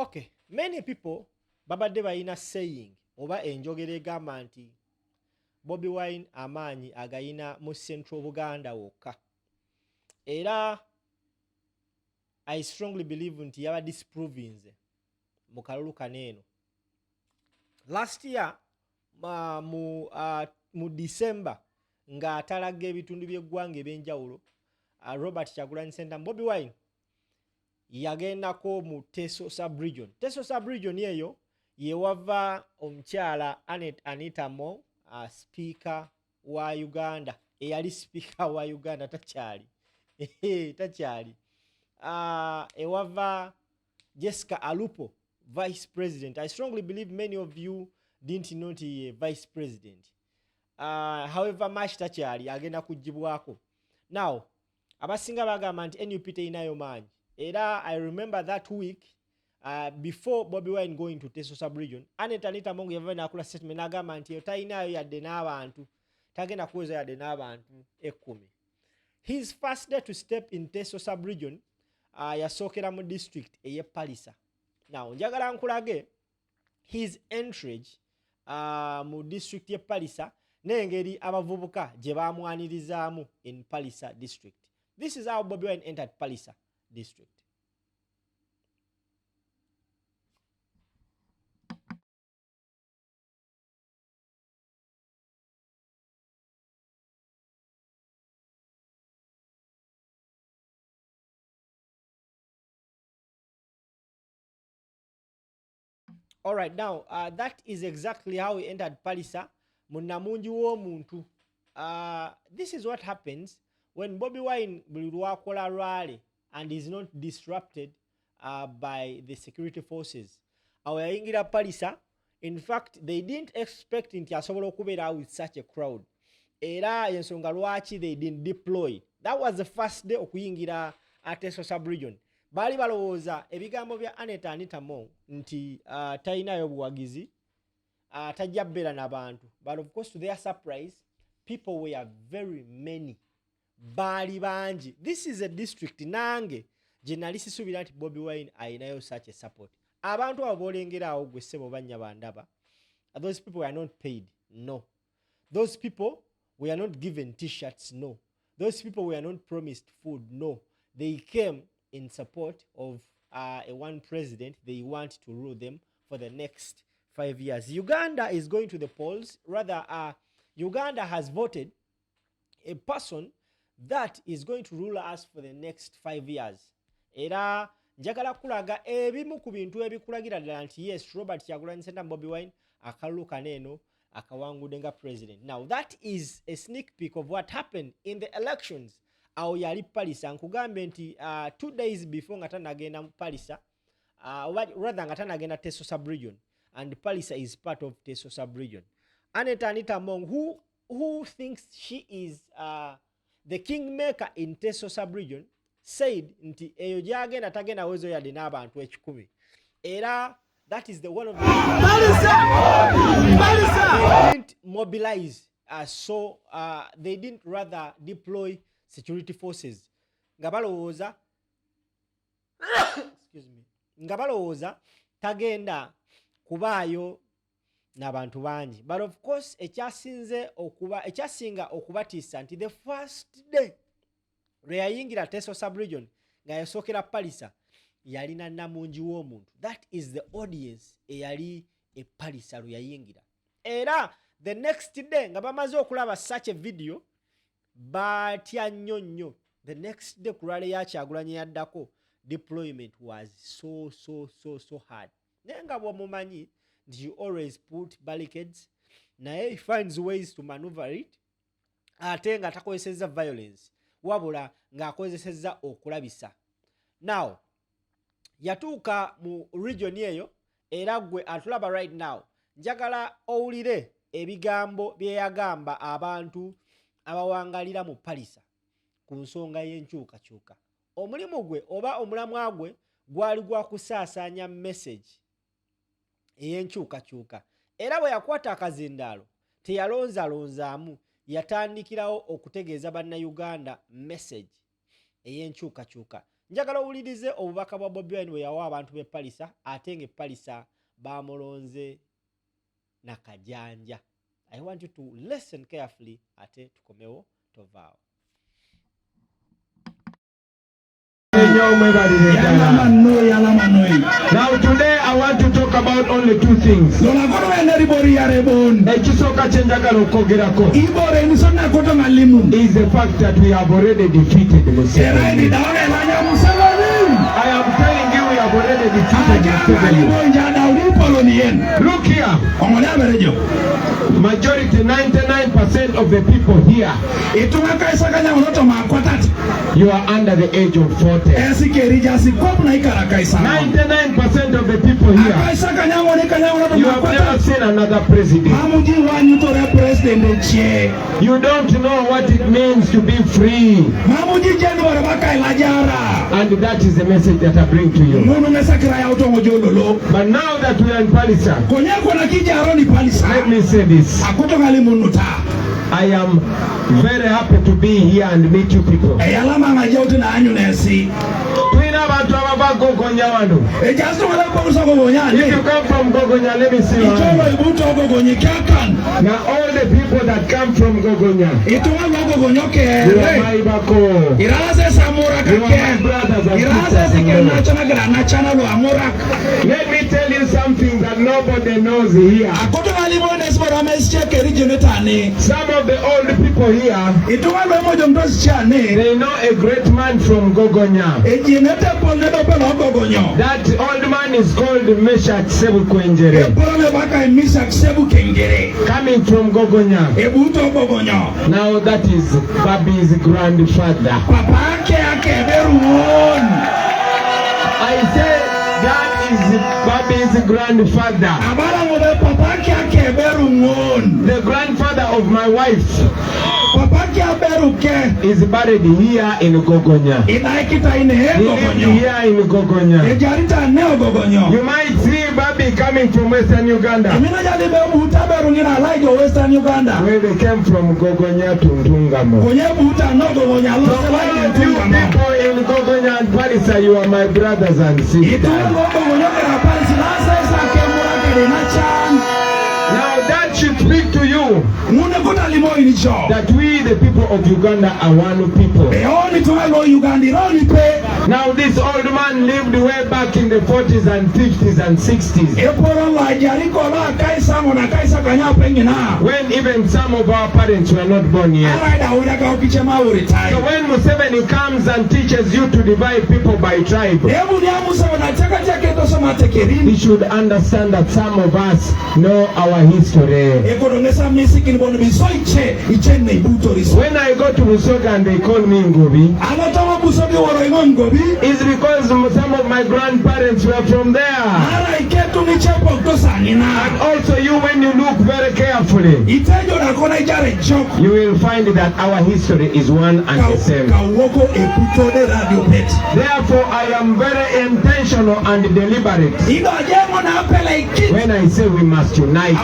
Okay, many people babadde balina saying oba enjogera egamba nti Bobi Wine amaanyi agayina mu Central Buganda wokka. Era I strongly believe nti yaba disprovinze mu kalulu kaneeno. Last year mu December nga atalaga ebitundu by'eggwanga ebyenjawulo, Robert Kyagulanyi Ssentamu Bobi Wine yagendako mu Teso sub-region. Teso sub-region eyo yewava omukyala Anita speaker wa Uganda. Eyali speaker wa Uganda takyali. Takyali. Ewava Jessica Alupo, vice president. I strongly believe many of you didn't know the vice president. However much takyali agenda kujibwako. Now, abasinga bagamba nti NUP teyinayo maanyi. Era I remember that week before Bobi Wine going to Teso sub-region, Anita Mongo yava nakula statement agamba nti tayinayo yadde n'abantu, tagenda kuweza yadde n'abantu 10. His first day to step in Teso sub-region yasookera mu district eye Palisa. Now njagala nkulage his entrance mu district ye Palisa n'engeri abavubuka gye bamwanirizaamu in Palisa district. This is how Bobi Wine entered Palisa district. All right, now that is exactly how he entered Palisa. Munamunji w'omuntu. This is what happens when Bobi Wine bulwakola rally and is not disrupted by the security forces. Awayingira Palisa, in fact, they didn't expect nti asobola okubeera with such a crowd. Era yensonga lwaki they didn't deploy. That was the first day okuyingira Teso sub-region. Bali balowooza ebigambo bya Anita Mo nti tayinayo buwagizi, tajja bbeera n'abantu. But of course, to their surprise, people were very many. Bali banji. This is a district nange gye nali sisuubira nti Bobi Wine ayinayo such a support. Abantu abo boolengerawo gwe ssebo bannya bandaba. Those people were not paid. No. Those people were not given t-shirts. No. Those people were not promised food. No. They came in support of a one president. They want to rule them for the next 5 years. Uganda is going to the polls. Rather, Uganda has voted a person that is going to rule us for the next 5 years. Era njagala kulaga ebimu ku bintu ebikulagira ddala nti yes, Robert Kyagulanyi Ssentamu Bobi Wine akalulu kaneeno akawangudde nga president. Now that is a sneak peek of what happened in the elections. Awo yali Palisa. Nkugambe nti 2 days before nga tanagenda mu Palisa, rather nga tanagenda Teso sub-region, and Palisa is part of Teso sub-region. Anita Mong, who thinks she is the kingmaker in Teso sub-region, said nti eyo gyagenda tagenda wezo yadde n'abantu 10. Era that is the one of the they didn't mobilize, so they didn't rather deploy security forces. Nga balowooza tagenda kubaayo n'abantu bangi. But of course ekyasinga okubatiisa nti the first day lwe yayingira Teso sub-region nga yasookera Palisa yalina namungi w'omuntu. That is the audience eyali e Palisa lwe yayingira. Era the next day nga bamaze okulaba such a video batya nnyo. The next day ku lwale ya Kyagulanyi yaddako, deployment was so hard. Naye nga bw'omumanyi nti you always put barricades, naye he finds ways to maneuver it, ate nga takozesezza violence wabula ng'akozesezza okulabisa. Now yatuuka mu region eyo, era gwe atulaba right now, njagala owulire ebigambo bye yagamba abantu abawangalira mu Palisa ku nsonga y'enkyukakyuka. Omulimu gwe oba omulamwa gwe gwali gwa kusaasaanya message ey'enkyukakyuka. Era bwe yakwata akazindaalo teyalonzalonzaamu, yatandikirawo okutegeeza bannayuganda message ey'enkyukakyuka. njagala owulirize obubaka bwa Bobi Wine bwe yawa abantu b'e Palisa ate nga Palisa bamulonze nakajanja. I want you to listen carefully ate tukomewo tovaawo. Now today I want to talk about only two things. Is the fact that we have already defeated Museveni. I am telling you we have already defeated Museveni. Look here. Majority 99% of the people here, you are under the age of 40. 99% of the people here, you have never seen another president. You don't know what it means to be free. And that is the message that I bring to you. But now that we are in Palisa, let me say this. I am very happy to be here and meet you people. If you come from Gogonya, let me see you. Now all the people that come from Gogonya, you are my Bako. You are my brothers and sisters. Let me tell you something that nobody knows here. Some of the old people here, they know a great man from Gogonya. That old man is called Meshach Sebukwenjere, coming from Gogonya. Now that is Babi's grandfather. I say that is Babi's grandfather. The grandfather of my wife is buried here in Gogonya. He lived here in Gogonya. You might see Babi coming from Western Uganda. Where they came from Gogonya to Ntungamo. So all of you people in Gogonya and Palisa, you are my brothers and sisters. Now that should speak to you that we the people of Uganda are one people. Now this old man lived way back in the 40s and 50s and 60s, when even some of our parents were not born yet. So when Museveni comes and teaches you to divide people by tribe, he should understand that some of us know our history. When I go to Busoga and they call me Ngobi, it's because some of my grandparents were from there. And also you, when you look very carefully, you will find that our history is one and the same. Therefore, I am very intentional and deliberate when I say we must unite.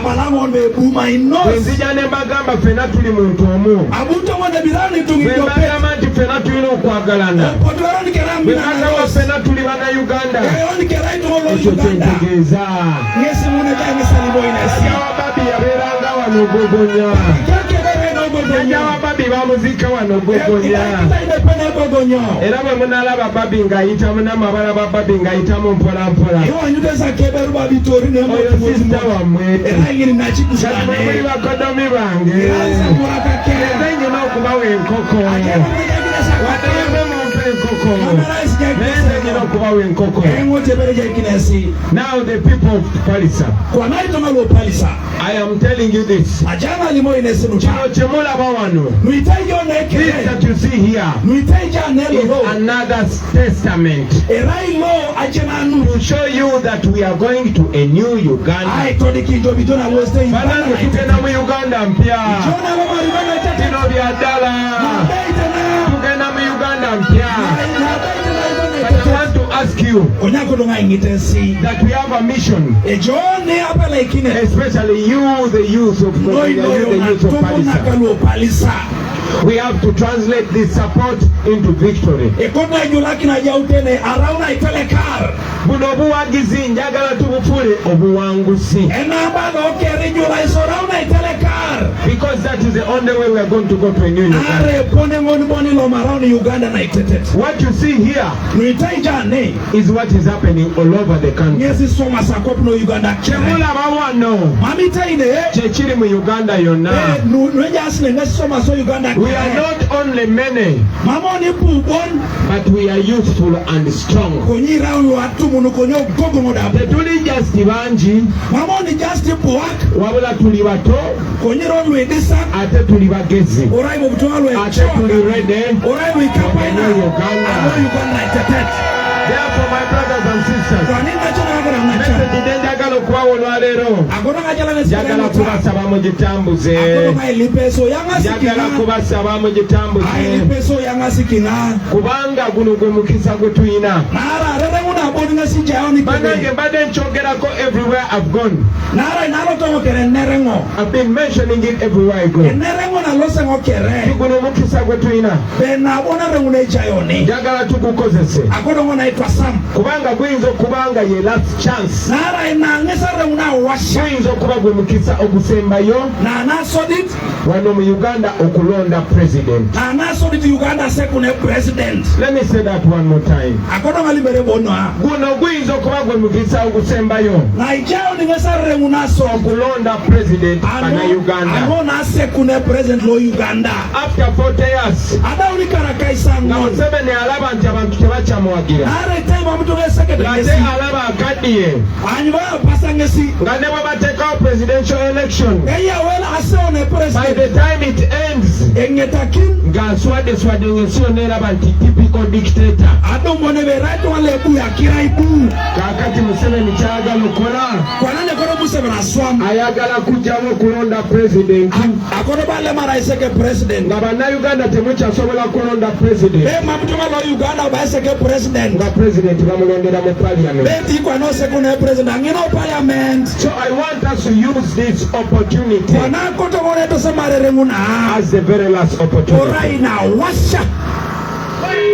Babi bamuzika wano Gogonya. Era bwe munalaba Babi ng'ayitamu n'amabala Babi ng'ayitamu mpola mpola. Oyo sista wammwe. Kati bwe muli bakodomi bange. Nze nyuma okubawa enkoko. Wadde mumpe enkoko. Nze nyina okubawa enkoko. Now the people of Palisa, I am telling you this. This that you see here is another testament to show you that we are going to a new Uganda. But I want to ask you that we have a mission, especially you, the youth of Palisa. We have to translate this support into victory. Ekona yulaki na jautene arauna itelekar. Buno buwagizi njagala tubufule obuwanguzi. Enamba okere jula isorauna itelekar. Because that is the only way we are going to go to a new Uganda. Are pone ngoni lo maroni Uganda na itetet. What you see here Nuitaijane is what is happening all over the country. Yesi soma sakop no Uganda. Chemula bawano. Mami taine. Chechiri mu Uganda yona. Nwenjasine ngesi soma so Uganda. We are not only many, Mama ni pubon, but we are useful and strong. Konyira watu munu konyo gogo moda. Tetuli just banji. Mama ni just puak. Wabula tuli bato. Konyira lwedisa. Ate tuli bagezi. Orai mo butuwa lwe. Ate tuli ready. Orai mo ikapaina. Uganda. Amo Uganda itetet. Therefore, my brothers and sisters, Kwa nini nachona wakora mnacha? message njagala okubawola leero. Agora ngajala nesi. Njagala kubasaba mugitambuze. Agora mailipeso yanga sikina. Njagala kubasaba mugitambuze. Mailipeso yanga sikina. Kubanga guno gwe mukisa gwe tuyina. Nara rere muna bodi ngasi jao ni kebe. Banange mbadde nchogerako everywhere I've gone. Nara inalo tongo kere nerengo. I've been mentioning it everywhere I go. Nerengo na lose ngo kere. Guno mukisa gwe tuyina. Bena bona rengune jayoni. Njagala tugukozese. Agora ngona itwa Sam. Kubanga guyinza okubanga ye last chance. Nara inangesa renguna washa. Guyinza okuba gwe mukisa ogusembayo. Na nasodit. Wano mu Uganda okulonda president. Na nasodit Uganda sekune president. Let me say that one more time. Agora ngalibere bonwa. Guno guyinza okuba gwe mukisa ogusembayo. Na ijao ningesa renguna so. Okulonda president bana Uganda. Ano na sekune president lo Uganda. After 40 years. Ada ulikara kaisa Na ngon. Museveni alaba nti abantu tebakyamuwagira. Nara time amutoke secretary. Ngate alaba akaddiye. Anywa pasangesi. Nga ne babateekawo presidential election. Eya wela aseone By president. the time it ends, Engetakin. nga nswadde ngensi yonna eraba nti typical dictator. Adombone beraito walebu ya kiraibu. Kaakati Museveni kyayagala okukola, Kwanane kono Museveni aswamu. ayagala kuggyawo okulonda president. Akono bale mara iseke president. Nga bannayuganda temukyasobola kulonda president. Mamutoka lo Uganda ba iseke president. Nga president bamulondera mu parliament. Beti kwa no sekune president. Angino parliament. So I want us to use this opportunity Kwana koto mone to samarere muna. as the very last opportunity. Orai na washa.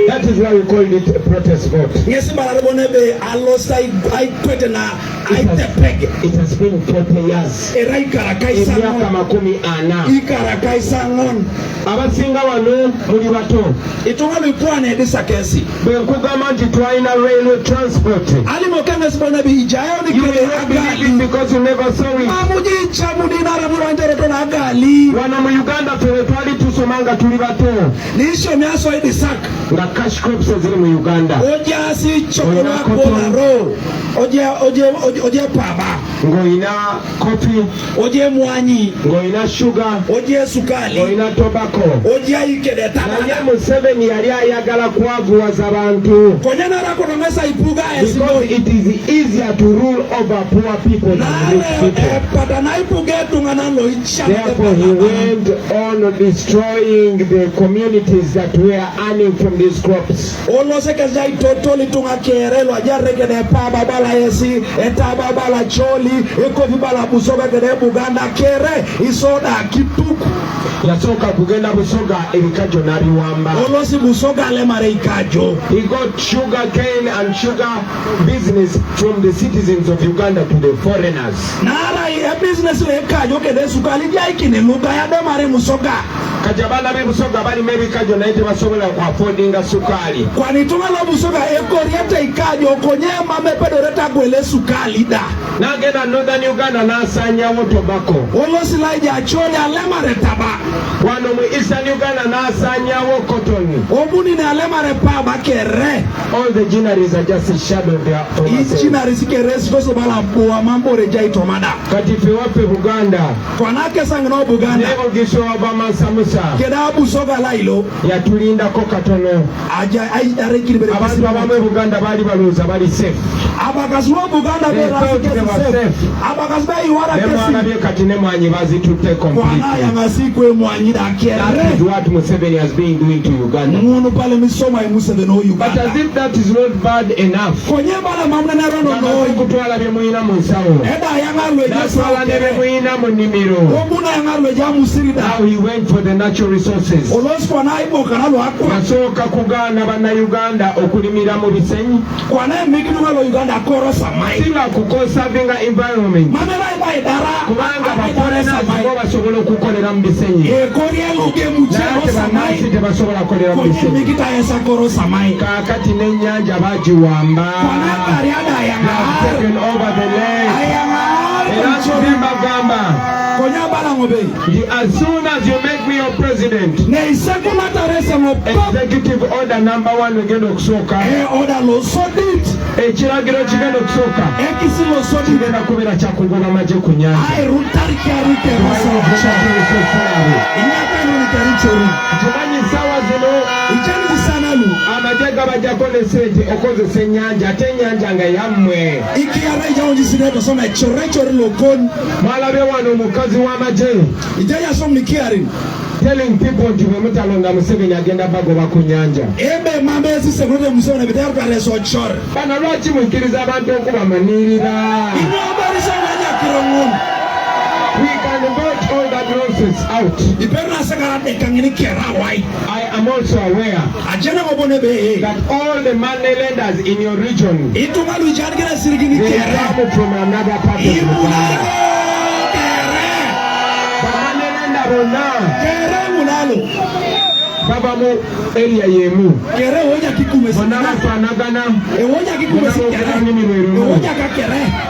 That is why we call it a protest vote. Yesi mara rebone be alosa I kwete na aitepege. It has been 40 years. Erai karakai Emyaka sangon. 40. Ikarakai sangon. Abasinga wano muli bato. Itonga lipwane edisa kesi. Bwe nkugamba nti twalina railway transport. Ali mokanga sibona bi ijayo ni You will kele not believe it agali. because you never saw it. Amugyee chamudi nara bulwanjere tona agali. Wano mu Uganda ffe twali tusoma nga tuli bato. Nisho myaso edisak. Nga cash crops ziri mu Uganda. Oja si chokola kola ro. Oje paba. Ng'olina coffee, Oje mwanyi. ng'olina sugar, Oje sukali. ng'olina tobacco. Oje ikede Naye tabana. Museveni yali ayagala kwavuwaza bantu. Konya nara kono mesa ipuga Because esimo. it is easier to rule over poor people than rich Nare people. patana ipuge tungana lo icha. Therefore, he went on destroying the communities that were earning from these crops. Olo seke jai totoli tunga kerelo ajareke de paba bala esi etaba bala choli ekofi bala busoga kede Buganda kere isoda kituku. Yasooka kugenda Busoga ebikajjo n'abiwamba. Olo si busoga le mare ikajo. He got sugar cane and sugar business from the citizens of Uganda to the foreigners. Nara e business le ikajo kede sukali jai kine luga ya de mare musoga. Kajabana be Busoga bali mebikajjo naye tebasobola ku affordinga sukali. Kwani tunga lo busoga ekorieta ikajo konyema mepedoreta gwele sukali da. N'agenda Northern Uganda n'asaanyawo tobacco. Olo si laija choli ale mare taba. Wano mu Eastern Uganda n'asaanyawo cotton. Obuni ne ale mare paba kere. All the ginaries are just a shadow of their former selves. Ichina risike resi koso bala buwa mambo rejai tomada. Kati ffe waffe Buganda Kwanake sangino Buganda. ne Bugiso Obamasamusa Keda busoga lailo. yatulindako katono. Aja arekiri bere Abantu abamu e Buganda baali balowooza bali safe. Abakasuwa Buganda They bera thought they were safe. Abakasuwa iwara Ne kesi. mwalabye kati ne mwanyi bazitutte Kwana completely. yanga sikwe mwanyida That kere. is what Museveni has been doing to Uganda. Munu pale misoma Museveni no But as Uganda. if that is not bad enough, Konye bala mamna na rono no. kutwala bye mulina mu nsawo, Eda yanga lweja natwala ne bye sawo. mulina mu nnimiro. Obuna yanga lweja musirida. Now he went for the natural resources. Yasooka kugaana bannayuganda okulimira mu bisenyi. Si lwa kukonsavinga environment. Kubanga baforeigners bo basobola okukolera mu bisenyi. Naye bannansi tebasobola kukolera mu bisenyi. Kaakati n'ennyanja bagiwamba. Taken over the land. Era mbagamba, as soon as you make me your president, executive order number 1 agenda okusooka. Ekiragiro kigenda okusooka. Kigenda kubeera kyakugoba amagye ku nnyanja. Kimanyi ssaawa zino amagye gabajjako ne ssente okozesa ennyanja ate ennyanja nga yammwe. Mwalabye wano omukazi w'amagye telling people nti bwe mutalonda Museveni agenda bagoba ku nnyanja. Bano lwaki mukkiriza abantu okubamanirira? We can vote all that nonsense out. I am also aware that all the money lenders in your region, they come from another part of the world. Baba mu area yemu bonna bafaanagana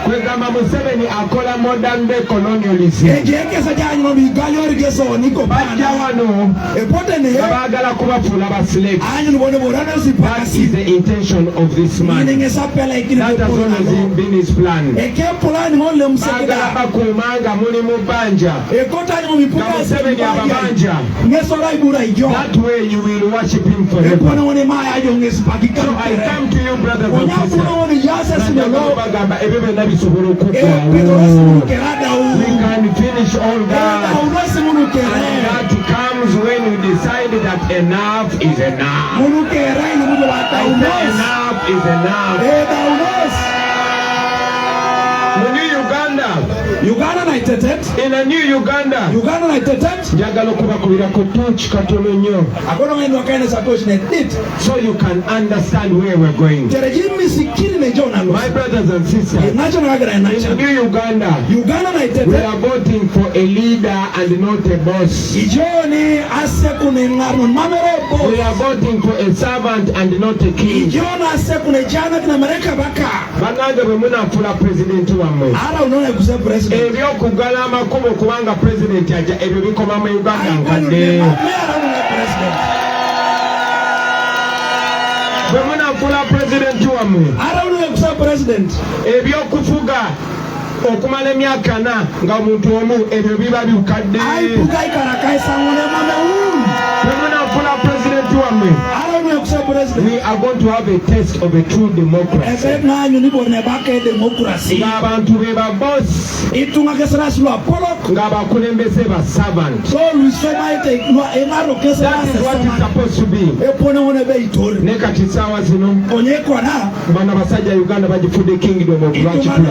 kwegamba Museveni akola modern day colonialism. Bajja wano baagala kubafuula baslaves. That is the intention of this man. That has always been his plan. Baagala bakuumanga muli mu bbanja nga Museveni ababanja. That way you will worship him forever. So I come to you, brothers and sisters. We can finish all that. And that comes when we decide that enough is enough. Enough is enough. Uganda in a new Uganda. Njagala okubakubira ku torch katono nnyo. So you can understand where we're going. My brothers and sisters, in new Uganda, we are voting for a leader and not a boss. We are voting for a servant and not a king. Banange bwe munafuula pulezidenti wammwe, ebyokugala amakubo kubanga pulezidenti ajja, ebyo bikoma mu Uganda nkadde. Bwe munafuula pulezidenti wammwe, ebyokufuga okumala emyaka 4 nga omuntu omu, ebyo biba bikadde. Bwe munafuula pulezidenti wammwe, we are going to have a taste of a true democracy. Ng'abantu be ba boss, ng'abakulembeze ba servant. That is what it's supposed to be. Ne kati ssaawa zino bano basajja Uganda bagifudde kingdom of Lwakitula.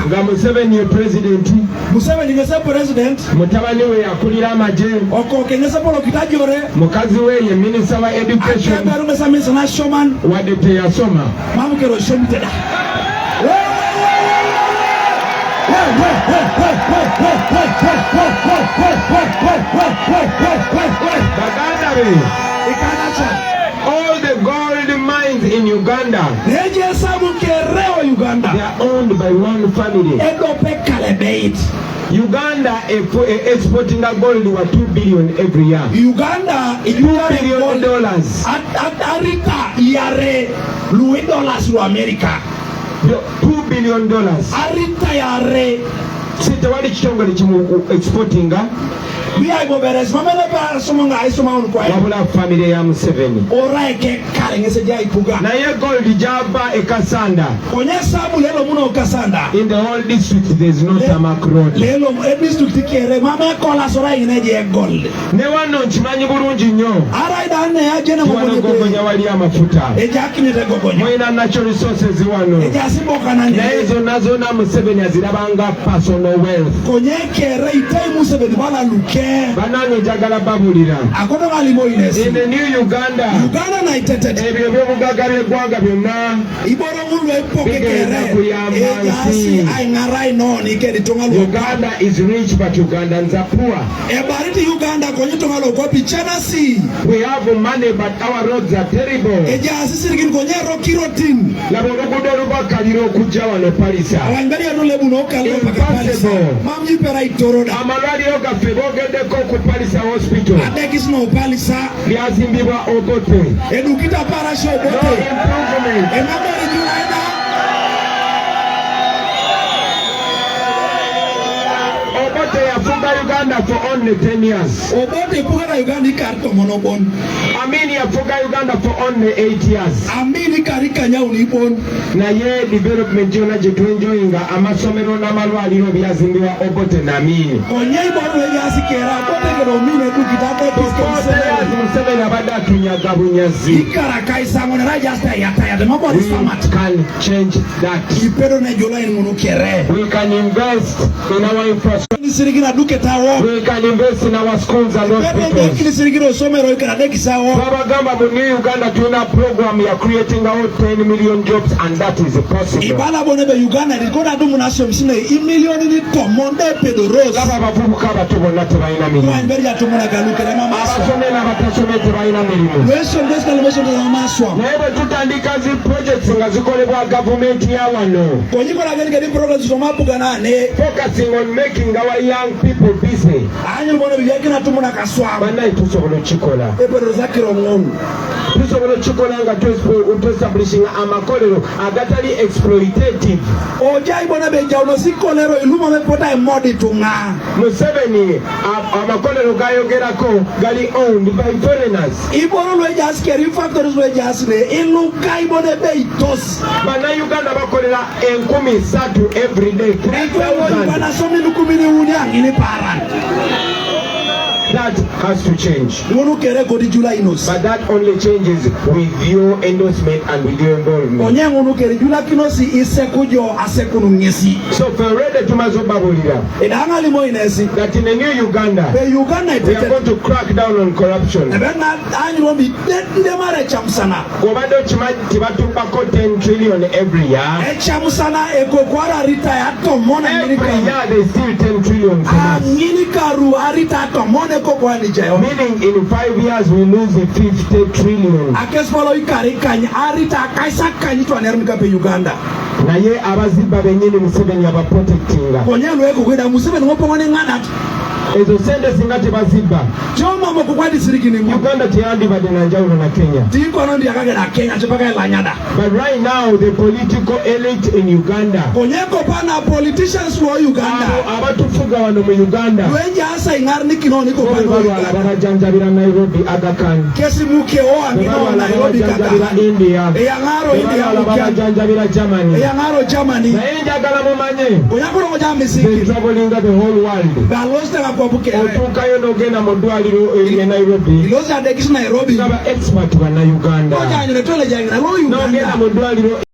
Nga Museveni ye president, mutabani we yakulira amagye, mukazi we ye minisita wa education wadde teyasoma. Baganda be, all the gold mines in Uganda, they are owned by one family. Uganda exporting a gold worth $2 billion every year. Uganda $2 billion. Arita yare $2 to America. $2 billion. Arita yare. Sitawali kitongole kimu exporting. biya go beres mamele ba sumunga isuma on kwa wabula family ya Museveni ora ke kale ngese ja ipuga na ye gold jaba ekasanda konye sabu lelo muno kasanda in the whole district there is no tarmac road lelo district kere mama kola sora ine je gold ne wano nchimanyi bulungi nnyo ara idane ya jena gogonya wali amafuta ejakine te gogonya moina natural resources wano ejasimboka nani na ezo nazo na Museveni azirabanga personal wealth konye kere itai Museveni bala luke banani jagala babulira akono bali moinesi in the new Uganda na iteted ebyo byobugagala eggwanga byonna iboro ngulu epoke kere ejasi aingarai no nikedi tongalo Uganda is rich but Ugandans are poor. Ebariti Uganda konye tongalo kwa pichana si We have money but our roads are terrible. ejasi sirigin konye rokirotin Labo lugudo lubakaliro okuja wano Palisa. awangari anolebu no kalwe paka Palisa mamji pera itoroda Amalwaliro gaffe bogeddeko ku Palisa hospital adekis no Palisa lyazimbibwa Obote. edukita parasho No bote improvement. emabari julaida Obote yafuga Uganda for only 10 years. Obote pugara Uganda ikarto monobon Amini yafuga Uganda for only 8 years. amini karika nyauni bon Na ye development yona gyetuenjoyinga amasomero n'amalwaliro byazimbibwa Obote na Amini. konye iboro ejasi kera Obote kero mine dukita Museveni abadde atunyaga bunyazi. ikaraka isango na rajasta yataya de mabori We samat can change that. ipedo na jola ngunu kere We can invest in our infrastructure. nisirigina duketawo We can invest in our schools and pedo hospitals. nisirigina somero ikara dekisawo Babagamba mu New Uganda tuna program ya creating about 10 million jobs and that is possible. ibala bone be Uganda likona dumu nasyo msine imilioni ni tomonde pedo rose Laba abavubuka abato bonna tebalina mirimu. mwamberi yatumuna galukere mama Abasome n'abatasome tebalina mirimu. weso ndeska lemeso na maswa Naye bwe tutandika zi projects nga zikolebwa gavumenti ya wano, konyikola gani programs tomapuga nane focusing on making our young people busy, anyo bone byakina tumuna kaswa banaye tusobola okukikola. epedo zakiro ngonu Tusobola okukikola nga establishing amakolero agatali exploitative. ojai bona beja uno sikolero iluma mepota emodi tunga Museveni amakolero gayogerako gali owned by foreigners. iboro lweja askeri factories lweja asne iluka ibone beitos Bannayuganda bakolera 13,000 every day. 3,000. bana somi lukumini unya ngini paran That has to change. ngunu kere godi jula inos But that only changes with your endorsement and with your involvement. onye ngunu kere jula kinosi isekujo asekunu ngesi So for ready to mazobabulira idanga limo inesi that in the new Uganda be Uganda we are itete going to crack down on corruption. ebena anyi rombi ndemare chamsana Gobado chimaji tibatupako 10 trillion every year. chamsana ekokwara rita ya tomona Every ngini year they steal 10 trillion from us. ngini karu arita tomone kokwani jayo Meaning in 5 years we lose 50 trillion. akespolo ikari kanya arita kaisa kanyi to anermika pe Uganda Naye abaziba benyini Museveni abaprotectinga. konyalo eko kwenda Museveni ngopongone ngana Ezo sente singa tebaziba. choma mokukwadi sirikini mu Uganda teyandibadde na njawulo na Kenya. tiko no ndiakage na Kenya chepaka elanyada But right now the political elite in Uganda, konyeko pana politicians wo Uganda abatufuga wano mu Uganda, wenja asa ingarni kinoni ko pano Uganda babajanjabira Nairobi Aga Khan, kesi muke o angino Nairobi babajanjabira kaka India, eyangaro India babajanjabira Germany. eyangaro Germany Naye njagala mumanye onyakuro ngoja they misiki traveling the whole world. balosta kwa buke Otuukayo n'ogenda mu ddwaliro e Nairobi, iloza dekisi Nairobi ngaba expert banna Uganda. ngoja nyole tole jangina lo Uganda N'ogenda mu ddwaliro